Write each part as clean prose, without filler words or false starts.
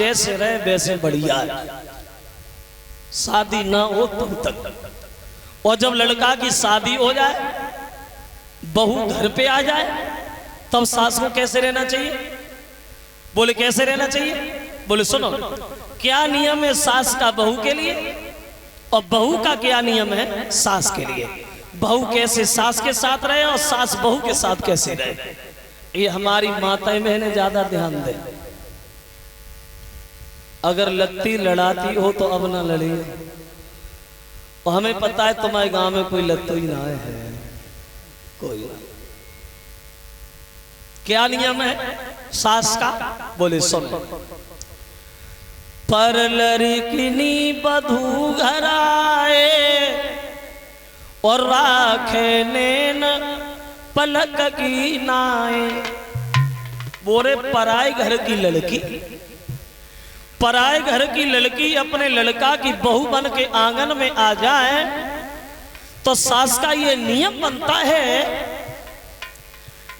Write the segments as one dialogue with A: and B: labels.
A: जैसे रहे वैसे बढ़िया है, शादी ना हो तब तक। और जब लड़का की शादी हो जाए, बहू घर पे आ जाए, तब सास को कैसे रहना चाहिए? बोले कैसे रहना चाहिए? बोले सुनो, क्या नियम है सास का बहू के लिए और बहू का क्या नियम है सास के लिए। बहू कैसे सास के साथ रहे और सास बहू के साथ कैसे रहे, ये हमारी माताएं बहनें ज्यादा ध्यान दें। अगर लत्ती लड़ाती हो तो अब ना लड़ी। और हमें पता है तुम्हारे गांव में कोई लत्तो ही ना है, कोई ना। क्या नियम है सास का? बोले सुनो, पर लड़किनी बधू घर आए और राखे नैन पलक की नाए। बोरे पराए घर की लड़की, पराए घर की लड़की अपने लड़का की बहू बन के आंगन में आ जाए तो सास का ये नियम बनता है,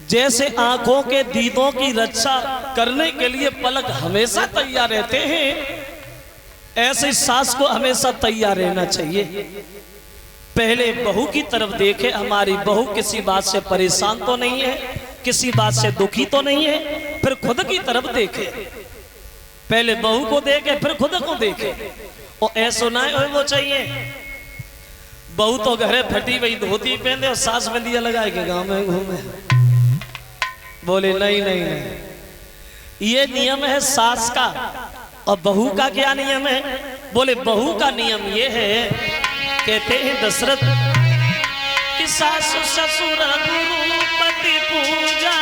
A: जैसे आंखों के दीदों की रक्षा करने के लिए पलक हमेशा तैयार रहते हैं, ऐसे सास को हमेशा तैयार रहना चाहिए। पहले बहू की तरफ देखे, हमारी बहू किसी बात से परेशान तो नहीं है, किसी बात से दुखी तो नहीं है, फिर खुद की तरफ देखे। पहले बहू को देखे फिर खुद को देखे। और ऐसा ना वो चाहिए बहू तो घरे फटी वही धोती पहने और सास बंदिया लगाए के गांव में घूमे। बोले नहीं नहीं नहीं, ये नियम है सास का। और बहू का क्या नियम है? बोले बहू का नियम ये है, कहते हैं दशरथ कि सास ससुर गुरु पति पूजा,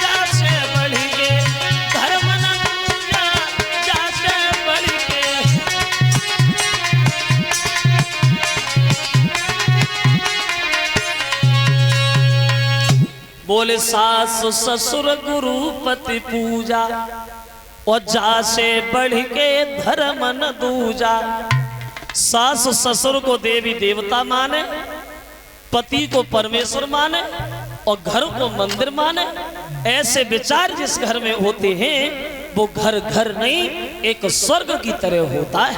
A: जासे बढ़ के धर्म न पूजा, जासे बढ़ के। बोले सास ससुर गुरु पति पूजा और जा से बढ़ के धर्म न दूजा। सास ससुर को देवी देवता माने, पति को परमेश्वर माने और घर को मंदिर माने। ऐसे विचार जिस घर में होते हैं वो घर घर नहीं, एक स्वर्ग की तरह होता है।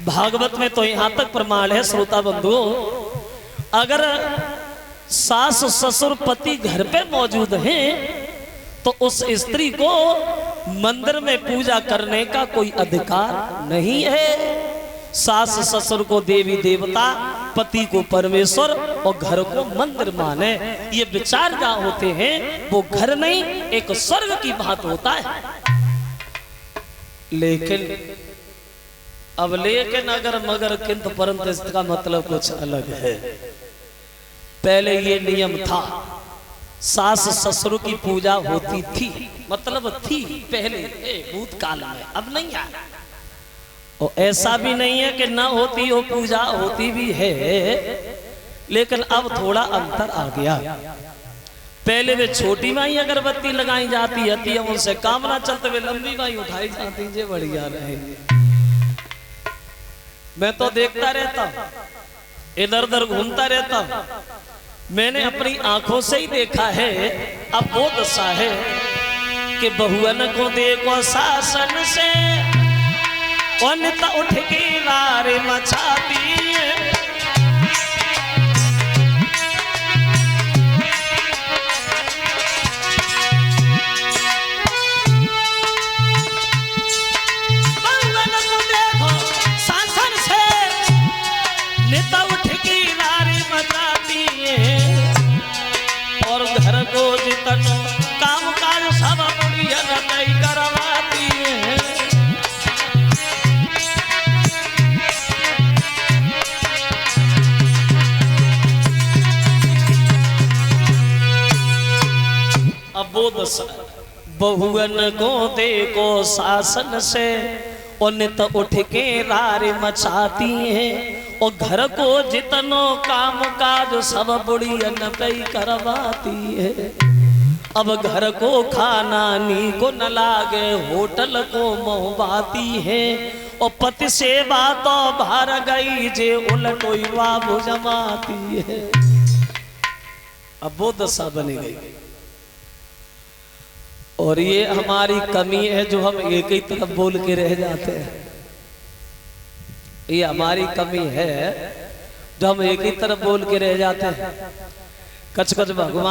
A: भागवत में तो यहां तक प्रमाण है श्रोता बंधुओं, अगर सास ससुर पति घर पे मौजूद हैं तो उस स्त्री को मंदिर में पूजा करने का कोई अधिकार नहीं है। सास ससुर को देवी देवता, पति को परमेश्वर और घर को मंदिर माने। ये विचार जहां होते हैं वो घर नहीं, एक स्वर्ग की बात होता है। लेकिन अब लेकिन अगर मगर किंतु परंतु इसका मतलब कुछ अलग है। पहले ये नियम था, सास ससुर की पूजा होती थी, मतलब थी पहले भूतकाल में, अब नहीं है। और ऐसा भी नहीं है कि ना होती हो पूजा, होती भी है, लेकिन अब थोड़ा अंतर आ गया। पहले वे छोटी माई अगरबत्ती लगाई जाती है, उनसे काम ना चलते हुए लंबी माई उठाई जाती है, बढ़िया रहेंगे। मैं तो देखता रहता, इधर उधर घूमता रहता, मैंने अपनी आंखों से ही देखा है। अब वो दशा है कि बहुअन को देखो शासन से उठ के लारे मचाती है। बहुअन को देखो शासन से नेता उठ के लारे मचाती है। और घर को जितना काम काज सब बुढ़िया नहीं करवाती है। अब वो दशा, बहुअन को देखो शासन से उन्नत उठ के रारे मचाती हैं। और घर को जितनो काम काज सब बुढ़ियन कई करवाती है। अब घर को खाना नी को न लागे, होटल को मोहबाती है। और पति से बातों भार गई जे उलटोई बाबू जमाती है। अब वो दशा बनी गई। और ये हमारी कमी है जो हम एक ही तरफ बोल के रह जाते हैं। ये हमारी कमी है जो हम एक ही तरफ बोल के रह जाते हैं। कच कच भगवान